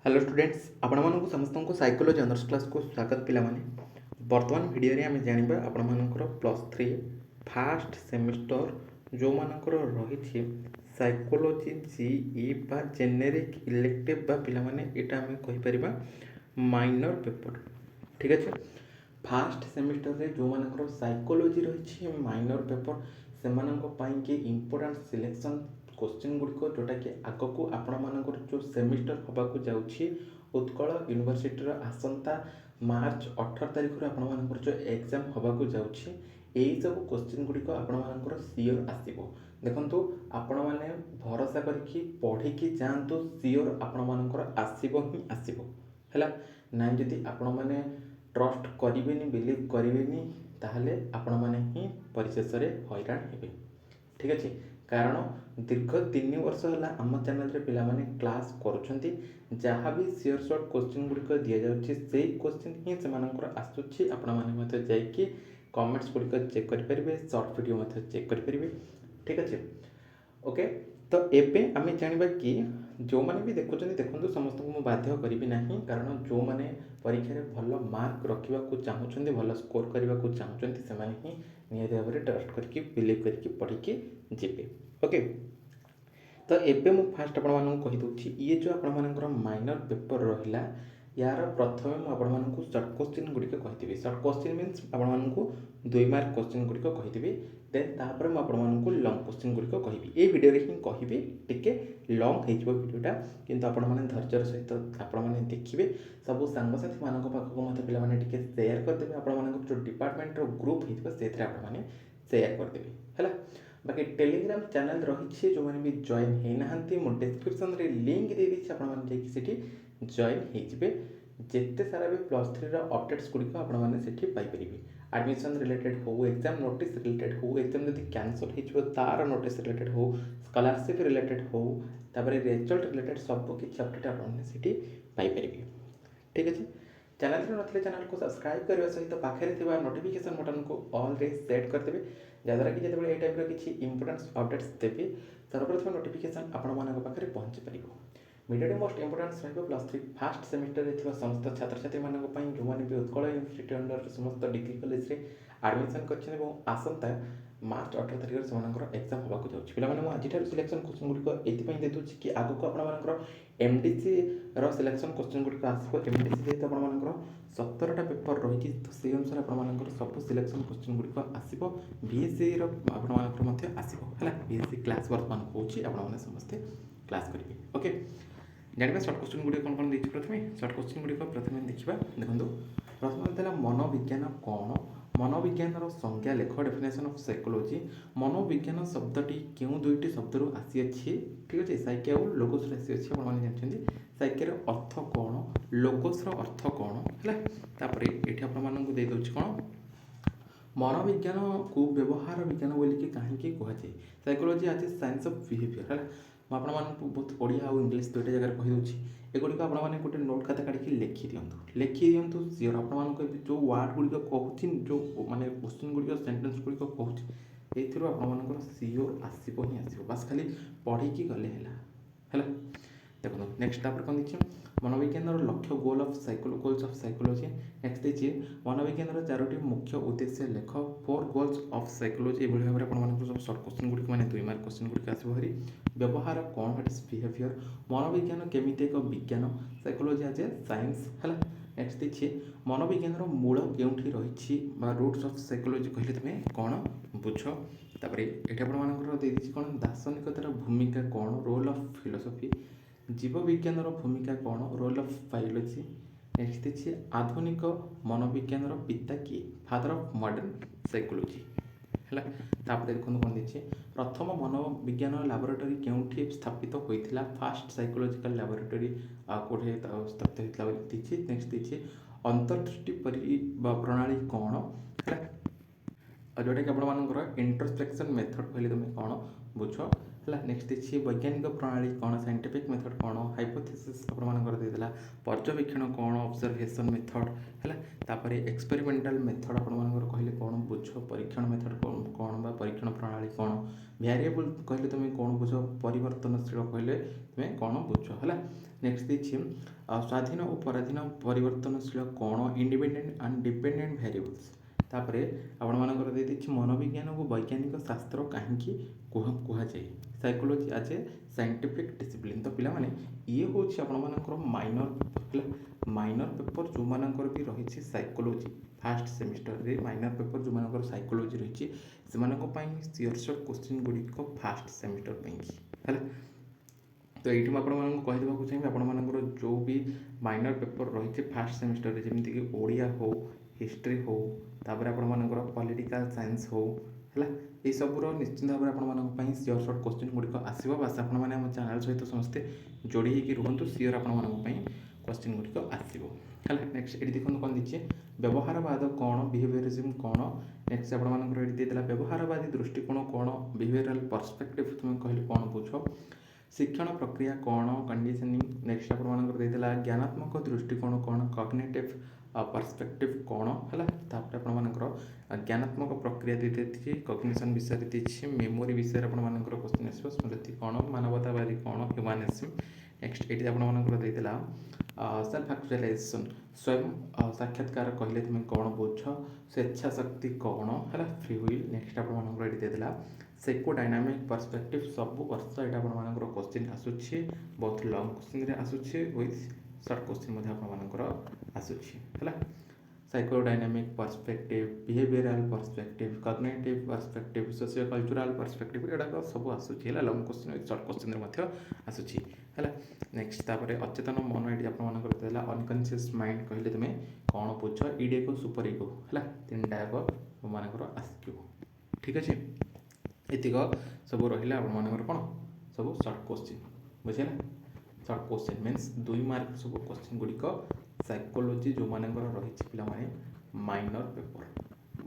Hello students आपण मानक समस्त को साइकोलॉजी ऑनर्स क्लास को स्वागत पिला माने वर्तमान वीडियो रे आमे जानिबा आपण मानकर +3 फास्ट सेमिस्टर जो मानकर रही थी साइकोलॉजी जीई बा जेनेरिक इलेक्टिव बा पिला माने एटा आमे कहि परिबा माइनर पेपर। ठीक अच्छे फास्ट सेमिस्टर रे जो मानकर साइकोलॉजी रही माइनर पेपर से कि इम्पोर्टाट सिलेक्शन क्वेश्चन गुड़िक जोटा कि आग को आपण मानकर जो सेमिस्टर होबाकू जाउछि उत्कल यूनिवर्सिटी आसंता मार्च 18 तारिख आपण मानकर जो एग्जाम होबाकू जाउछि एई सब क्वेश्चन गुड़िक आपण मानकर सियोर आसीबो। देखंतु आपण माने भरोसा करके पढ़िकी जांतु सियोर आपण मानकर आसीबो ही आसीबो हैला नाइ जदि आपण माने ट्रस्ट करेनि बिलीव करेनि ताहले आपण माने ही परिशेष हैरान हेबे। ठीक अच्छे कारण दीर्घ 3 वर्ष है आम चैनल पिला माने क्लास करुँच जहाँ भी सियोर सर्ट क्वेश्चन गुड़िक दि जाऊँगी से क्वेश्चन ही से आसूँ आपण मैंने कमेंट्स गुड़िक चेक करेंगे सर्ट वीडियो चेक करेंगे। ठीक अच्छे ओके तो एबे आम जाना कि जो मैंने भी देखुं देखो समस्त को मुझे बाध्य करी ना कारण जो मैंने परीक्षा भल मार्क रखा चाहूँगी भल स्कोर करने को चाहूँगी से ही निहत भाव में ट्रस्ट करके बिलीव करके पढ़ी जीवे। ओके तो एबे मु फास्ट आपदे ये जो आपर माइनर पेपर रहा यार प्रथम मुझे सर्ट क्वेश्चन गुड़िक कहि सर्ट क्वेश्चन मीन्स आपको 2 मार्क क्वेश्चन गुड़िक कहि देन तापर मुझे लंग क्वेश्चन गुड़िक कहि ये वीडियो हिं कहि टिके लंग हो वीडियोटा किंतु आपण मैंने धैर्यर सहित आपने देखिए सब सांगसाथी मान पाखक मत पे सेयार करदे आप जो डिपार्टमेंट ग्रुप होते से सेयार करदे है। बाकी टेलीग्राम चैनल रही जो मैंने भी जॉइन होना मुझे डिस्क्रिप्शन रे लिंक दे दीजिए आपठी जॉइन होते जिते सारा भी +3 अपडेट्स गुड़िक आपरे एडमिशन रिलेटेड हो एग्जाम नोटिस रिलेटेड हो एग्जाम जब कैंसल हो तार नोटिस रिलेटेड हो स्कॉलरशिप रिलेटेड हो तापर रिजल्ट रिलेटेड सब किसी अपडेट आपरे। ठीक अच्छे चैनल रे चैनल को सब्सक्राइब करने सहित पाखे नोटिफिकेशन बटन को ऑल रे सेट करदे जहाँद्वारा कि जो ये टाइप किसी इंपोर्टेंट अपडेट्स देवी सर्वप्रथम नोटिफिकेशन आपण पाखे पहुँची पार। Video most important +3 first semester में समस्त छात्र छात्री जो मैंने भी उत्कल यूनिवर्सिटी अंडर समस्त डिग्री कॉलेज रे एडमिशन कर आसंता मार्च 18 तारिख से एग्जाम होगा जाऊँगी पे आज सिलेक्शन क्वेश्चन गुड़िक ये दे दूसरी कि आगक आप एमडीसी सिलेक्शन क्वेश्चन गुड़िक आसो एमडीसी जेहतु आपर 17टा पेपर रही तो से अनुसार आपर सब सिलेक्शन क्वेश्चन गुड़िक आसो बीएससी आसो है बीएससी क्लास बर्तमान कौन आपने समस्ते क्लास करेंगे। ओके जानवा सर्ट क्वेश्चन गुड़िक कौन कौन प्रथम सर्ट क्वेश्चन गुड़िक प्रथम देखा देखो प्रथम मनोविज्ञान कौन मनोविज्ञान संज्ञा लेख डेफिनेशन ऑफ साइकोलॉजी मनोविज्ञान शब्दटी क्यों दुईटी शब्दरू आसी ठीक अच्छे साइके और लोगोस आसी जानते साइके अर्थ कौन लोगोस अर्थ कौन है ये आपको देदे कौन मनोविज्ञान को व्यवहार विज्ञान बोलिकी कहीं कहुए साइकोलॉजी आज साइंस ऑफ बिहेवियर है बहुत ओडिया और इंग्लिश दुईटा जगह कहीदे एगुड़ी आपने गोटे नोट खाता काढ़ी लिखिदिंतु सियोर आपको जो वार्ड गुड़िक कहूँ जो मानने क्वेश्चन गुड़िक सेन्टेन्स गुड़िक कहूँ ये सियोर आसो ही आसो बास खाली पढ़ी गले है। देखो नेक्स्ट तापर कौन देखिए मनोविज्ञान लक्ष्य goal of goals of psychology next देखिए मनोविज्ञान 4टी मुख्य उद्देश्य लेख 4 गोल्स ऑफ साइकोलॉजी भाई भाव में सब सर्ट क्वेश्चन गुड़िक मैंने 2 मार्क क्वेश्चन गुड़िक आसो भारी व्यवहार कौन व्हाट इज बिहेवियर मनोविज्ञान केमिति एक विज्ञान साइकोलॉजी आज ए साइंस है। नेक्स्ट देखिए मनोविज्ञान मूल केउठी रही रूट्स ऑफ साइकोलॉजी कहले तुम्हें कौन बुझ तापर ये आपको कौन दार्शनिकतार भूमिका कौन रोल ऑफ फिलोसफी जीव विज्ञान भूमिका कौन रोल ऑफ बायोलॉजी नेक्स्ट देखिए आधुनिक मनोविज्ञान पिता किए फादर ऑफ मॉडर्न साइकोलॉजी है। देखो कौन देखिए प्रथम मनोविज्ञान लैबोरेटरी क्योंठी स्थापित होता फास्ट साइकोलॉजिकल लैबोरेटरी कौटे स्थापित होता नेक्स्ट देखिए अंतर्दृष्टि प्रणाली कौन है जोटा कि आपर इंट्रोस्पेक्शन मेथड कहले तुम कौन बुझ है। नेक्स्ट देखिए वैज्ञानिक प्रणाली कौन साइंटिफिक मेथड कौन हाइपोथेसिस आपला पर्यवेक्षण कौन ऑब्जर्वेशन मेथड है एक्सपेरिमेंटल मेथड आपर कहले कौन बुझ परीक्षण मेथड कौन परीक्षण प्रणाली कौन वेरिएबल कहले तुम कौन बुझ परिवर्तनशील कहले तुम कौन बुझ है। नेक्स्ट ଦେଇଛି ସ୍ୱାଧୀନ ଓ ପରାଧୀନ ପରିବର୍ତ୍ତନଶୀଳ କ'ଣ ଇଣ୍ଡିପେଣ୍ଡେଣ୍ଟ ଆଣ୍ଡ ଡିପେଣ୍ଡେଣ୍ଟ ଭେରିଏବଲ୍ସ। ତାପରେ ଆପଣମାନଙ୍କର ଦେଇଦେଇଛି ମନୋବିଜ୍ଞାନକୁ ବୈଜ୍ଞାନିକ ଶାସ୍ତ୍ର କାହିଁକି କୁହାଯାଏ। ସାଇକୋଲୋଜି ଆଜ୍ ଏ ସାଇଣ୍ଟିଫିକ୍ ଡିସିପ୍ଲିନ୍। ତ ପିଲାମାନେ ଇଏ ହେଉଛି ଆପଣମାନଙ୍କର ମାଇନର ପେପର ହେଲା। ମାଇନର ପେପର ଯେଉଁମାନଙ୍କର ବି ରହିଛି ସାଇକୋଲୋଜି ଫାର୍ଷ୍ଟ ସେମିଷ୍ଟରରେ ମାଇନର ପେପର ଯେଉଁମାନଙ୍କର ସାଇକୋଲୋଜି ରହିଛି ସେମାନଙ୍କ ପାଇଁ ସିଓର ସର୍ଟ କୋଶ୍ଚିନ୍ ଗୁଡ଼ିକ ଫାର୍ଷ୍ଟ ସେମିଷ୍ଟର ପାଇଁକି ହେଲା। ତ ଏଇଠି ମୁଁ ଆପଣମାନଙ୍କୁ କହିଦେବାକୁ ଚାହିଁବି ଆପଣମାନଙ୍କର ଯେଉଁ ବି ମାଇନର ପେପର ରହିଛି ଫାର୍ଷ୍ଟ ସେମିଷ୍ଟରରେ ଯେମିତିକି ଓଡ଼ିଆ ହେଉ ହିଷ୍ଟ୍ରି ହେଉ ତାପରେ ଆପଣମାନଙ୍କର ପଲିଟିକାଲ ସାଇନ୍ସ ହେଉ ହେଲା ଏସବୁର ନିଶ୍ଚିନ୍ତ ଭାବରେ ଆପଣମାନଙ୍କ ପାଇଁ ସିଓର ସର୍ଟ କୋଶ୍ଚିନ୍ ଗୁଡ଼ିକ ଆସିବ। ବାସ୍ ଆପଣମାନେ ଆମ ଚ୍ୟାନେଲ ସହିତ ସମସ୍ତେ ଯୋଡ଼ି ହେଇକି ରୁହନ୍ତୁ ସିଓର ଆପଣମାନଙ୍କ ପାଇଁ କୋଶ୍ଚିନ୍ ଗୁଡ଼ିକ ଆସିବ ହେଲା। ନେକ୍ସଟ ଏଠି ଦେଖନ୍ତୁ କ'ଣ ଦେଇଛି ବ୍ୟବହାରବାଦ କ'ଣ ବିହେଭିୟରିଜିମ୍ କ'ଣ। ନେକ୍ସଟ ଆପଣମାନଙ୍କର ଏଠି ଦେଇଦେଲା ବ୍ୟବହାରବାଦୀ ଦୃଷ୍ଟିକୋଣ କ'ଣ ବିହେଭିୟରାଲ ପର୍ସପେକ୍ଟିଭ ତୁମେ କହିଲେ କ'ଣ ବୁଝ। ଶିକ୍ଷଣ ପ୍ରକ୍ରିୟା କ'ଣ କଣ୍ଡିସନିଂ। ନେକ୍ସଟ ଆପଣମାନଙ୍କର ଦେଇଦେଲା ଜ୍ଞାନାତ୍ମକ ଦୃଷ୍ଟିକୋଣ କ'ଣ କଗ୍ନେଟିଭ୍ ପର୍ସପେକ୍ଟିଭ୍ କ'ଣ ହେଲା। ତାପରେ ଆପଣମାନଙ୍କର ଜ୍ଞାନାତ୍ମକ ପ୍ରକ୍ରିୟା ଦେଇଦେଇଛି କଗ୍ନିସନ୍ ବିଷୟରେ ଦେଇଛି ମେମୋରି ବିଷୟରେ ଆପଣମାନଙ୍କର କୋଶ୍ଚିନ୍ ଆସିବ ସ୍ମୃତି କ'ଣ ମାନବତାବାଦୀ କ'ଣ ହ୍ୟୁମାନିଜିମ୍। ନେକ୍ସଟ ଏଠି ଆପଣମାନଙ୍କର ଦେଇଦେଲା ସେଲ୍ଫ ଆକ୍ଚୁଆଲାଇଜେସନ୍ ସ୍ୱୟଂ ସାକ୍ଷାତକାର କହିଲେ ତୁମେ କ'ଣ ବୁଝ ସ୍ୱେଚ୍ଛାଶକ୍ତି କ'ଣ ହେଲା ଫ୍ରି ହୁଇଲ୍। ନେକ୍ସଟ ଆପଣମାନଙ୍କର ଏଠି ଦେଇଦେଲା ସାଇକୋ ଡାଇନାମିକ୍ ପର୍ସପେକ୍ଟିଭ୍ ସବୁ ବର୍ଷ ଏଇଟା ଆପଣମାନଙ୍କର କୋଶ୍ଚିନ୍ ଆସୁଛି ବହୁତ ଲଙ୍ଗ୍ କୋଶ୍ଚିନ୍ରେ ଆସୁଛି ୱିଥ୍ ସର୍ଟ କୋଶ୍ଚିନ୍ ମଧ୍ୟ ଆପଣମାନଙ୍କର ଆସୁଛି ହେଲା। Psychodynamic perspective behavioural perspective cognitive perspective socio cultural perspective ଏଗୁଡ଼ାକ ସବୁ ଆସୁଛି ହେଲା ଲଙ୍ଗ୍ କୋଶ୍ଚିନ୍ ୱିଥ୍ ସର୍ଟ କୋଶ୍ଚିନ୍ରେ ମଧ୍ୟ ଆସୁଛି ହେଲା। ନେକ୍ସଟ ତାପରେ ଅଚେତନ ମନ ଏଠି ଆପଣମାନଙ୍କର ଦେଲା ଅନକନସିୟସ୍ ମାଇଣ୍ଡ କହିଲେ ତୁମେ କ'ଣ ବୁଝ ଇଡିଗୋ ସୁପର ଇଗୋ ହେଲା ତିନିଟା ଯାକ ତୁମମାନଙ୍କର ଆସିଯିବ ଠିକ୍ ଅଛି। ଏତିକ ସବୁ ରହିଲା ଆପଣମାନଙ୍କର କ'ଣ ସବୁ ସର୍ଟ କୋଶ୍ଚିନ୍ ବୁଝିଲା। ସର୍ଟ କୋଶ୍ଚିନ୍ ମିନ୍ସ 2 ମାର୍କ ସବୁ କୋଶ୍ଚିନ୍ ଗୁଡ଼ିକ ସାଇକୋଲୋଜି ଯେଉଁମାନଙ୍କର ରହିଛି ପିଲାମାନେ ମାଇନର ପେପର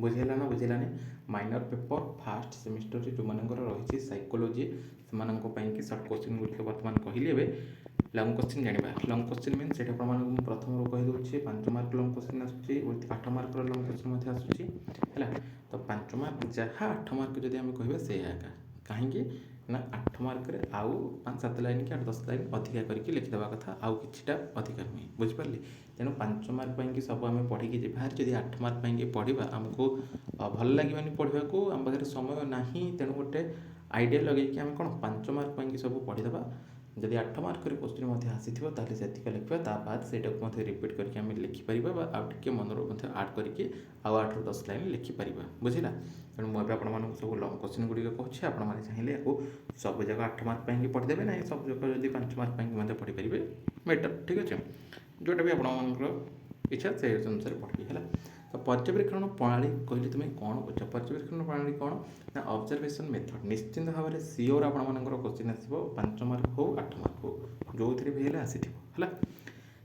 ବୁଝିହେଲା ନା ବୁଝିଲାନି। ମାଇନର ପେପର ଫାର୍ଷ୍ଟ ସେମିଷ୍ଟରରେ ଯେଉଁମାନଙ୍କର ରହିଛି ସାଇକୋଲୋଜି ସେମାନଙ୍କ ପାଇଁକି ସର୍ଟ କୋଶ୍ଚିନ୍ ଗୁଡ଼ିକ ବର୍ତ୍ତମାନ କହିଲି। ଏବେ ଲଙ୍ଗ୍ କୋଶ୍ଚିନ୍ ଜାଣିବା। ଲଙ୍ଗ୍ କୋଶ୍ଚିନ୍ ମିନ୍ସ ସେଇଟା ଆପଣମାନଙ୍କୁ ମୁଁ ପ୍ରଥମରୁ କହିଦେଉଛି 5 ମାର୍କ ଲଙ୍ଗ୍ କୋଶ୍ଚିନ୍ ଆସୁଛି ୱିଥ୍ 8 ମାର୍କର ଲଙ୍ଗ୍ କୋଶ୍ଚିନ୍ ମଧ୍ୟ ଆସୁଛି ହେଲା। ତ 5 ମାର୍କ ଯାହା 8 ମାର୍କ ଯଦି ଆମେ କହିବା ସେଇଆ ଏକା କାହିଁକି ନା 8 ମାର୍କରେ ଆଉ 5-7 ଲାଇନ୍ କି 8-10 ଲାଇନ୍ ଅଧିକା କରିକି ଲେଖିଦେବା କଥା ଆଉ କିଛିଟା ଅଧିକା ନୁହେଁ ବୁଝିପାରିଲେ। ତେଣୁ 5 ମାର୍କ ପାଇଁକି ସବୁ ଆମେ ପଢ଼ିକି ଯିବା ଭାରି ଯଦି 8 ମାର୍କ ପାଇଁକି ପଢ଼ିବା ଆମକୁ ଭଲ ଲାଗିବନି ପଢ଼ିବାକୁ ଆମ ପାଖରେ ସମୟ ନାହିଁ। ତେଣୁ ଗୋଟେ ଆଇଡ଼ିଆ ଲଗେଇକି ଆମେ କ'ଣ 5 ମାର୍କ ପାଇଁକି ସବୁ ପଢ଼ିଦେବା। ଯଦି 8 ମାର୍କରେ କୋଶ୍ଚିନ୍ ମଧ୍ୟ ଆସିଥିବ ତାହେଲେ ସେତିକି ଲେଖିବା ତା ବାଦ ସେଇଟାକୁ ମଧ୍ୟ ରିପିଟ୍ କରିକି ଆମେ ଲେଖିପାରିବା ବା ଆଉ ଟିକେ ମନରୁ ମଧ୍ୟ ଆଡ଼୍ କରିକି ଆଉ 8ରୁ 10 ଲାଇନ୍ ଲେଖିପାରିବା ବୁଝିଲା। ତେଣୁ ମୁଁ ଏବେ ଆପଣମାନଙ୍କୁ ସବୁ ଲଙ୍ଗ୍ କୋଶ୍ଚିନ୍ ଗୁଡ଼ିକ କହୁଛି ଆପଣମାନେ ଚାହିଁଲେ ୟାକୁ ସବୁ ଯାକ 8 ମାର୍କ ପାଇଁକି ପଢ଼ିଦେବେ ନାହିଁ ସବୁ ଯାକ ଯଦି 5 ମାର୍କ ପାଇଁକି ମଧ୍ୟ ପଢ଼ିପାରିବେ ବେଟର୍ ଠିକ୍ ଅଛି। ଯେଉଁଟା ବି ଆପଣମାନଙ୍କର ଇଚ୍ଛା ସେ ଅନୁସାରେ ପଢ଼ିବେ ହେଲା। ତ ପର୍ଯ୍ୟବେକ୍ଷଣ ପ୍ରଣାଳୀ କହିଲେ ତୁମେ କ'ଣ ବୁଝ। ପର୍ଯ୍ୟବେକ୍ଷଣ ପ୍ରଣାଳୀ କ'ଣ ନା ଅବଜରଭେସନ୍ ମେଥଡ଼ ନିଶ୍ଚିନ୍ତ ଭାବରେ ସିଓର ଆପଣମାନଙ୍କର କୋଶ୍ଚିନ୍ ଆସିବ 5 ମାର୍କ ହଉ 8 ମାର୍କ ହଉ ଯେଉଁଥିରେ ବି ହେଲେ ଆସିଥିବ ହେଲା।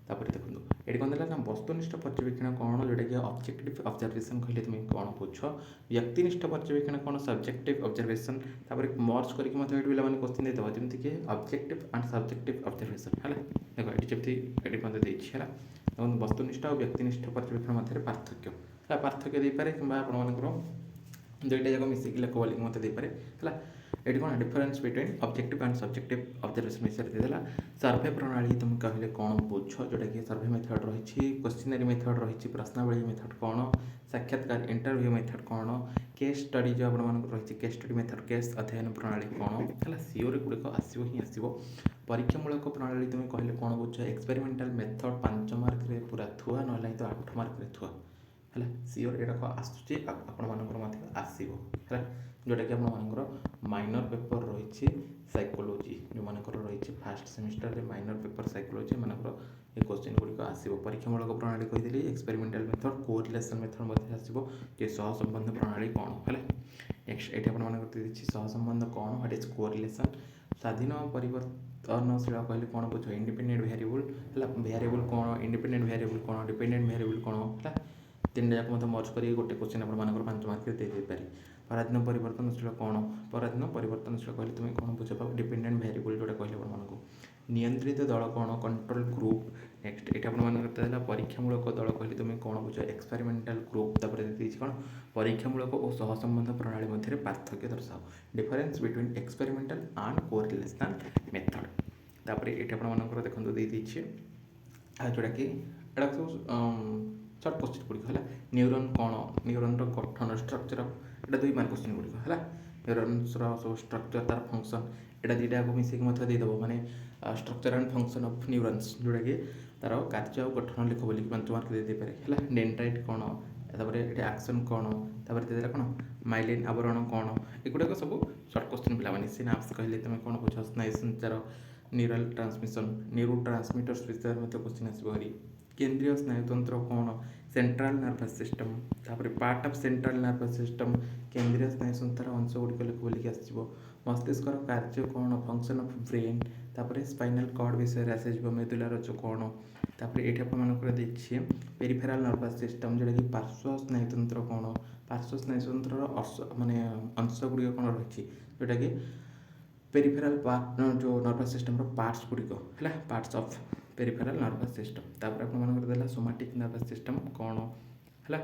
ତାପରେ ଦେଖନ୍ତୁ ଏଠି କ'ଣ ଦେଲା ନା ବସ୍ତୁନିଷ୍ଠ ପର୍ଯ୍ୟବେକ୍ଷଣ କ'ଣ ଯେଉଁଟାକି ଅବଜେକ୍ଟିଭ୍ ଅବଜରଭେସନ୍ କହିଲେ ତୁମେ କ'ଣ ବୁଝ। ବ୍ୟକ୍ତିନିଷ୍ଠ ପର୍ଯ୍ୟବେକ୍ଷଣ କ'ଣ ସବଜେକ୍ଟିଭ୍ ଅବଜରଭେସନ୍। ତାପରେ ମର୍ଜ କରିକି ମଧ୍ୟ ଏଠି ପିଲାମାନେ କୋଶ୍ଚିନ୍ ଦେଇଦେବ ଯେମିତିକି ଅବଜେକ୍ଟିଭ୍ ଆଣ୍ଡ ସବଜେକ୍ଟିଭ୍ ଅବଜରଭେସନ୍ ହେଲା। ଦେଖ ଏଠି ଯେମିତି ଏଠି ମଧ୍ୟ ଦେଇଛି ହେଲା। ଦେଖନ୍ତୁ ବସ୍ତୁନିଷ୍ଠ ଆଉ ବ୍ୟକ୍ତିନିଷ୍ଠ ପର୍ଯ୍ୟବେକ୍ଷଣ ମଧ୍ୟରେ ପାର୍ଥକ୍ୟ ହେଲା ପାର୍ଥକ୍ୟ ଦେଇପାରେ କିମ୍ବା ଆପଣମାନଙ୍କର ଦୁଇଟା ଯାକ ମିଶିକି ଲେଖ ବୋଲିକି ମୋତେ ଦେଇପାରେ ହେଲା। ଏଠି କ'ଣ difference between objective and subjective observation ବିଷୟରେ ଦେଇଦେଲା। ସର୍ଭେ ପ୍ରଣାଳୀ ତୁମେ କହିଲେ କ'ଣ ବୁଝ ଯେଉଁଟାକି ସର୍ଭେ ମେଥଡ଼ ରହିଛି କ୍ୱେଶ୍ଚିନାରୀ ମେଥଡ଼ ରହିଛି ପ୍ରଶ୍ନାବଳୀ ମେଥଡ଼ କ'ଣ ସାକ୍ଷାତକାର ଇଣ୍ଟରଭ୍ୟୁ ମେଥଡ଼ କ'ଣ କେସ୍ ଷ୍ଟଡି ଯେଉଁ ଆପଣମାନଙ୍କର ରହିଛି କେସ୍ ଷ୍ଟଡି ମେଥଡ଼ କେସ୍ ଅଧ୍ୟୟନ ପ୍ରଣାଳୀ କ'ଣ ହେଲା ସିଓର ଏଗୁଡ଼ିକ ଆସିବ ହିଁ ଆସିବ। ପରୀକ୍ଷାମୂଳକ ପ୍ରଣାଳୀ ତୁମେ କହିଲେ କ'ଣ ବୁଝ ଏକ୍ସପେରିମେଣ୍ଟାଲ ମେଥଡ଼ 5 ମାର୍କରେ ପୁରା ଥୁଆ ନହେଲେ ନାହିଁ ତ 8 ମାର୍କରେ ଥୁଆ ହେଲା ସିଓର ଏଗୁଡ଼ାକ ଆସୁଛି ଆପଣମାନଙ୍କର ମଧ୍ୟ ଆସିବ ହେଲା। ଯେଉଁଟାକି ଆପଣମାନଙ୍କର ମାଇନର ପେପର ରହିଛି ସାଇକୋଲୋଜି ଯେଉଁମାନଙ୍କର ରହିଛି ଫାର୍ଷ୍ଟ ସେମିଷ୍ଟରରେ ମାଇନର ପେପର ସାଇକୋଲୋଜି ଏମାନଙ୍କର ଏ କୋଶ୍ଚିନ୍ ଗୁଡ଼ିକ ଆସିବ। ପରୀକ୍ଷାମୂଳକ ପ୍ରଣାଳୀ କହିଦେଲି ଏକ୍ସପେରିମେଣ୍ଟାଲ ମେଥଡ଼ କୋରିଲେସନ୍ ମେଥଡ଼ ମଧ୍ୟ ଆସିବ ଯେ ସହସମ୍ବନ୍ଧ ପ୍ରଣାଳୀ କ'ଣ ହେଲା। ନେକ୍ସଟ ଏଠି ଆପଣମାନଙ୍କର ଦେଇଛି ସହସମ୍ବନ୍ଧ କ'ଣ ହ୍ୱାଟ୍ ଇଜ୍ କୋରିଲେସନ୍। ସ୍ୱାଧୀନ ପରିବର୍ତ୍ତନଶୀଳ କହିଲେ କ'ଣ ବୁଝ ଇଣ୍ଡିପେଣ୍ଡେଣ୍ଟ ଭେରିଏବୁଲ୍ ହେଲା ଭେରିଏବୁଲ୍ କ'ଣ ଇଣ୍ଡିପେଣ୍ଡେଣ୍ଟ ଭେରିଏବୁଲ୍ କ'ଣ ଡିପେଣ୍ଡେଣ୍ଟ ଭେରିଏବୁଲ୍ କ'ଣ ହେଲା। ତିନିଟା ଯାକ ମଧ୍ୟ ମର୍ଜ କରିକି ଗୋଟେ କୋଶ୍ଚିନ୍ ଆପଣମାନଙ୍କର 5 ମାର୍କରେ ଦେଇପାରେ। ପରାଧୀନ ପରିବର୍ତ୍ତନଶୀଳ କ'ଣ ପରାଧୀନ ପରିବର୍ତ୍ତନଶୀଳ କହିଲେ ତୁମେ କ'ଣ ବୁଝ ଡିପେଣ୍ଡେଣ୍ଟ ଭେରିଏବୁଲ୍ ଯେଉଁଟା କହିଲେ ଆପଣମାନଙ୍କୁ। ନିୟନ୍ତ୍ରିତ ଦଳ କ'ଣ କଣ୍ଟ୍ରୋଲ ଗ୍ରୁପ୍। ନେକ୍ସଟ ଏଇଟା ଆପଣମାନଙ୍କର ଦେଲା ପରୀକ୍ଷାମୂଳକ ଦଳ କହିଲେ ତୁମେ କ'ଣ ବୁଝ ଏକ୍ସପେରିମେଣ୍ଟାଲ ଗ୍ରୁପ୍। ତାପରେ ଦେଇଛି କ'ଣ ପରୀକ୍ଷାମୂଳକ ଓ ସହସମ୍ବନ୍ଧ ପ୍ରଣାଳୀ ମଧ୍ୟରେ ପାର୍ଥକ୍ୟ ଦର୍ଶାଅ difference between experimental and correlational method. तापर ये आपंकर देखते देदेछि जोटाकि एटा सब सर्ट क्वेश्चन गुड़िक है न्यूरन कौन न्यूरन गठन स्ट्रक्चर एटा 2 मार्क क्वेश्चन गुड़िक है न्यूरन्स सब स्ट्रक्चर तार फंक्शन एटा दुईटा मिसेक देदेव माने स्ट्रक्चर एंड फंक्शन ऑफ न्यूरन्स जोटा कि तार कार्य और गठन लिख बोलिक 5 मार्क दे पारे है डेंड्राइट कौन तापर ये एक्शन कौन तापर देदेला कौन माइलिन आवरण कौन एगुड़ाक सब सर्ट क्वेश्चन पे सिनाप्स कहले तुम कौन बुझ स्नायु संचार न्यूरल ट्रांसमिशन न्यूरो ट्रांसमिटर्स विषय में क्वेश्चन आसपरी केंद्रीय स्नायुतंत्र कौन सेंट्रल नर्वस सिस्टम तापर part of central nervous system केंद्रीय स्नायु संस्थार अंश गुड़िक लिख बोलिक आसो मस्तिष्कर कार्य कौन फंक्शन ऑफ ब्रेन तापर स्पाइनल कॉर्ड विषय आसो मेदुला रज्जु कौन तापर ये देखिए पेरिफेराल नर्वस सिस्टम जोटा कि पार्श्व स्नायुतंत्र कौन पार्श्व स्नायुतंत्र माने अंश गुड़िक कौन रही जोटा कि पेरिफेराल पार्ट जो नर्वस सिस्टम पार्ट्स गुड़िक है parts of peripheral nervous system तापर आपला सोमाटिक नर्वस सिस्टम कौन है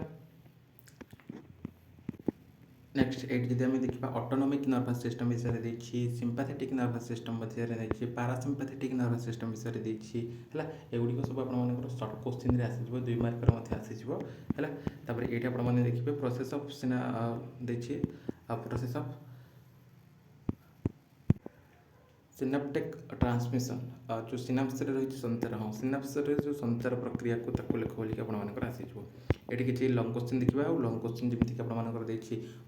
नेक्स्ट एट जब आम देखा ऑटोनॉमिक नर्वस सिस्टम विषय देखी सिंपैथेटिक नर्वस सिस्टम विषय देखी पैरासिम्पैथेटिक नर्वस सिस्टम विषय देखी है एगुड़िक सब आप सर्ट क्वेश्चन आसीज 2 मार्क आसीज है ये आपने देखिए प्रोसेस ऑफ देखिए प्रोसेस ऑफ सिनाप्टिक ट्रांसमिशन जो सिनाप्स रही संचार हाँ सिनाप्स जो संचार प्रक्रिया को लिख बोलिक आसीज ये किसी लंग क्वेश्चन देखा और लंग क्वेश्चन जमीक आपंकर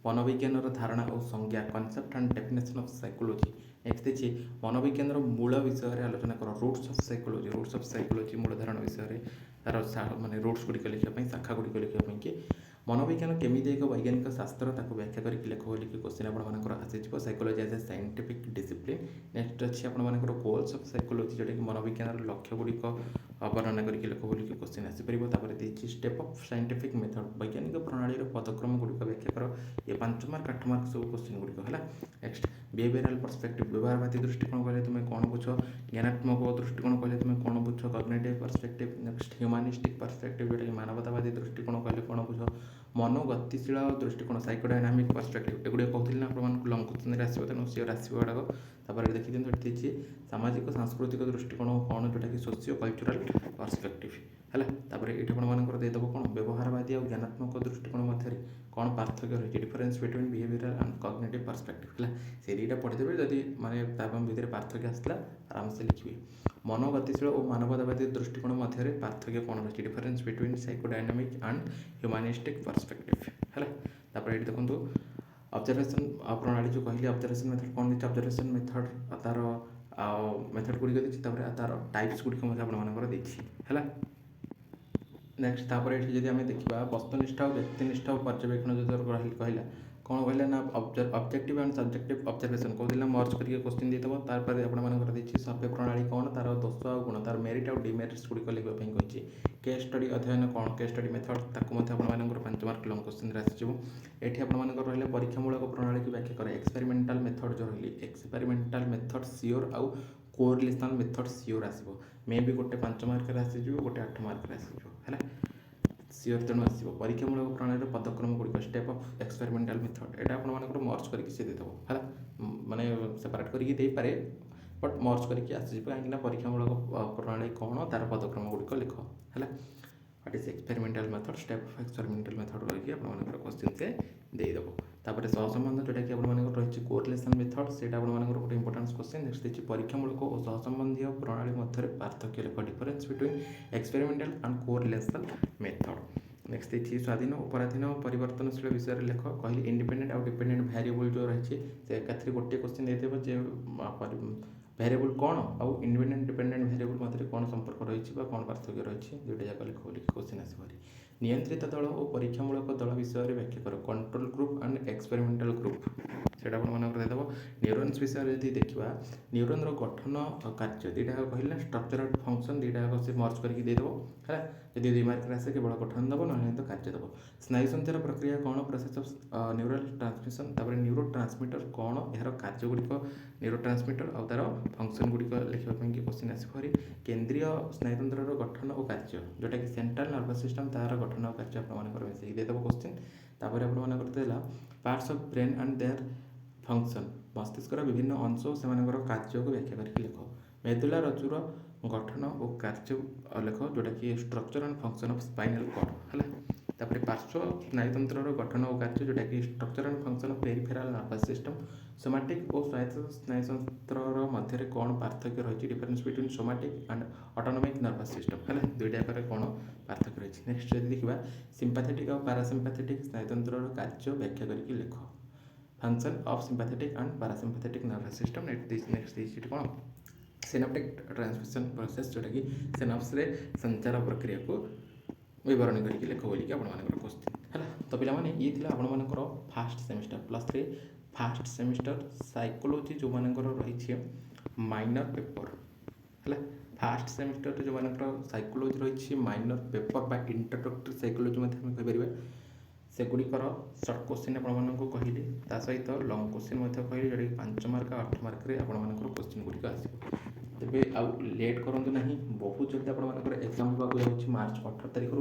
मनोविज्ञान धारणा और संज्ञा concept and definition of psychology next देखिए मनोविज्ञान मूल विषय आलोचना कर रूट्स ऑफ साइकोलॉजी मूल धारणा विषय तार माने रूट्स गुड़िक लिखापी शाखा गुड़िक लिखापी मनोविज्ञान केमिति एक वैज्ञानिक शास्त्र ताको व्याख्या करके लिख बोलिक क्वेश्चन आपंकर आसीज psychology as a scientific discipline next अच्छी आपंकर गोल्स ऑफ साइकोलॉजी जोटा कि मनोविज्ञान लक्ष्य गुड़िक वर्णना करके लिख बोलिक क्वेश्चन आसपर देखिए स्टेप ऑफ साइंटिफिक मेथड वैज्ञानिक प्रणाली पदक्रम गुड़िक व्याख्या कर ये 5 मार्क 8 मार्क सब क्वेश्चन गुड़िक है नेक्स्ट बिहेवियरल पर्सपेक्टिव व्यवहारवादी दृष्टिकोण कहले तुम कौन बुझ ज्ञानात्मक दृष्टिकोण कहले तुम कौन बुझ कग्निटिव पर्सपेक्टिव नेक्स्ट ह्यूमानिस्टिक पर्सपेक्टिव जोटा कि मानवतावादी दृष्टिकोण कहले कौन बुझ मनोगतिशील दृष्टिकोण साइकोडायनामिक पर्सपेक्टिव एगुड़े कहते हैं आप लंग क्वेश्चन आसो तेणु सीओर आसो गुड़ाक तापर देखी देखिए सामाजिक सांस्कृतिक दृष्टिकोण कौन जोटा कि सोशियो कल्चरल पर्सपेक्टिव है तापर ये आपंकर देदेव कौन व्यवहारवादी और ज्ञानात्मक दृष्टिकोण मध्य कौन पार्थक्य रही difference between behavioural and cognitive perspective है से दुईटा पढ़ीदेवे जदि माने भितर पार्थक्य आसला आराम से लिखिए मनोगतिशील और मानवतावादी दृष्टिकोण मध्य पार्थक्य कौन रही difference between psychodynamic and humanistic perspective है तापर ये देखो ऑब्जर्वेशन प्रणाली जो कहली ऑब्जर्वेशन मेथड कौन देखिए ऑब्जर्वेशन मेथड तार मेथड गुड़िक देखिए तार टाइप्स गुड़िक देखिए है नेक्स्ट तापर ये जब आम देखा वस्तुनिष्ठ और व्यक्तिनिष्ठ पर्यवेक्षण जो कहला कौन कहला ना ऑब्जेक्टिव एंड सब्जेक्टिव ऑब्जर्वेशन कहला मर्ज करके क्वेश्चन देदेव तापर आपंकर देखिए सर्वे प्रणाली कौन तार दोष और गुण तार मेरिट और डिमेरिट्स गुड़िक लिखापी कही केस स्टडी अध्ययन कौन केस स्टडी मेथड ताकू आपंकर 5 मार्क लंग क्वेश्चन आसो ये आपंकर रहा परीक्षामूलक प्रणाली की व्याख्या कर एक्सपेरिमेंटाल मेथड जो रही एक्सपेरिमेंटाल मेथड सियोर आउ कोरिलेशन मेथड सियोर आसो मे भी गोटे 5 मार्क आसीज गोटे 8 मार्क आसीज है सियोर तेणु आसो परीक्षामूलक प्रणाली पदक्रम गुड़िक स्टेप ऑफ एक्सपेरिमेंटाल मेथड यहाँ आपंकर मर्ज करके सी देदेव है माने सेपरेट करके दे पारे बट मर्ज करके आसीज कहीं परीक्षामूलक प्रणाली कौन तार पदक्रम गुड़िक लिख है what is experimental method step of experimental method करके आपंकर क्वेश्चन से देदेव तापर सहसंबंध जोटा कि आपंकर रही कोरिलेशन मेथड से गोटे इंपोर्टेंट क्वेश्चन नेक्स्ट देखिए परीक्षामूलक और सहसंबंधी प्रणाली मध्य पार्थक्य लिख difference between experimental and correlation method next देखिए स्वाधीन और पराधीन परिवर्तनशील विषय लेख कहली इंडिपेंडेंट और डिपेंडेंट वेरिएबल जो रही है एकाथरे गोटे क्वेश्चन देदेव जे वेरिएबल कौन आउ इंडिपेंडेंट डिपेंडेंट वेरिएबल मध्य कौन संपर्क रही कौन पार्थक्य रही दुईटा जाक लिख बोलिक क्वेश्चन आसपरी नियंत्रित दल और परीक्षामूलक दल विषय व्याख्या कर control group and experimental group से देदेव न्यूरन्स विषय यदि देखा न्यूरन गठन कार्य दुईटा कहला स्ट्रक्चर फंक्शन दुईटा से मर्ज करके देदेव है यदि 2 मार्क आसे केवल गठन देव ना तो कार्य देव स्नायु संचार प्रक्रिया कौन प्रोसेस ऑफ न्यूरल ट्रांसमिशन तापर न्यूरो ट्रांसमिटर कौन यार कार्य गुड़िक न्यूरो ट्रांसमिटर और तार फंक्शन गुड़िक लिखापी क्वेश्चन आसपरी केंद्रीय स्नायुतंत्र गठन और कार्य जोटा कि सेंट्रल नर्वस सिस्टम तार गठन और कार्य आपंकर मिसेक देदेव क्वेश्चन तापर आपंकर parts of brain and their function मस्तिष्कर विभिन्न अंश से कार्य को व्याख्या करके लिख मेदुला रज्जुर गठन और कार्य लेख जोटाकि structure and function of spinal cord है। तापर पार्श्व स्नायुतंत्र गठन और कार्य जोटाकि structure and function of peripheral nervous system. Somatic और स्वायत्त स्नायुतंत्र मध्य कौन पार्थक्य रही difference between somatic and autonomic nervous system है। दुई टाइप कौन पार्थक्य रही। नेक्स्ट जब देखा सिंपैथेटिक और पैरासिम्पैथेटिक स्नायुतंत्र कार्य व्याख्या करके लिख। Function of sympathetic and parasympathetic nervous system. Next कौन सिनाप्टिक ट्रांसमिशन प्रोसेस जोटा कि सिनाप्स रे संचार प्रक्रिया को विवरण करके लिख बोलिक आप क्वेश्चन है। तो पे ये थी आपर first semester +3 first semester psychology जो मानकर रही माइनर पेपर है। फास्ट सेमिस्टर जो मानकर साइकोलोजी रही माइनर पेपर बा इंट्रोडक्टरी साइकोलोजी कहीपर सेगुड़िकर सर्ट क्वेश्चन आपको कहली सहित लंग क्वेश्चन कहली जोटा कि 5 मार्क 8 मार्क आपर क्वेश्चन गुड़िक आसो। तेरे आउ लेट करूँ ना बहुत जल्दी आपर एग्जाम होगा मार्च 18 तारीख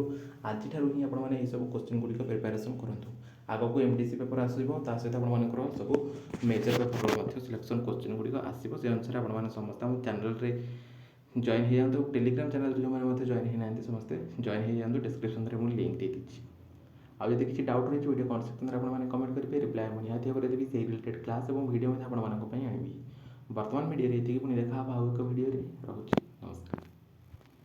आज ही आपने सब क्वेश्चन गुड़िक प्रिपेरेसन करूँ। आग को एमडीसी पेपर आसो सहित आपर सब मेजर पेपर सिलेक्शन क्वेश्चन गुड़िक आसो से अनुसार आपने समस्त आम चैनल जॉइन हो जातु। टेलीग्राम चैनल जो मैंने जॉइन होना समस्ते जॉइन हो जातु। डिस्क्रिप्शन में मुझे लिंक दे दीजिए। आउ जब किसी डाउट रही वीडियो कौन सेक्शन में आपने कमेंट करेंगे रिप्लाई मुझे निहती भाव देवी से रिलेटेड क्लास और वीडियो आनी बर्तमान मीडिया ये पुणी देखा आउ एक वीडियो रहुଛି।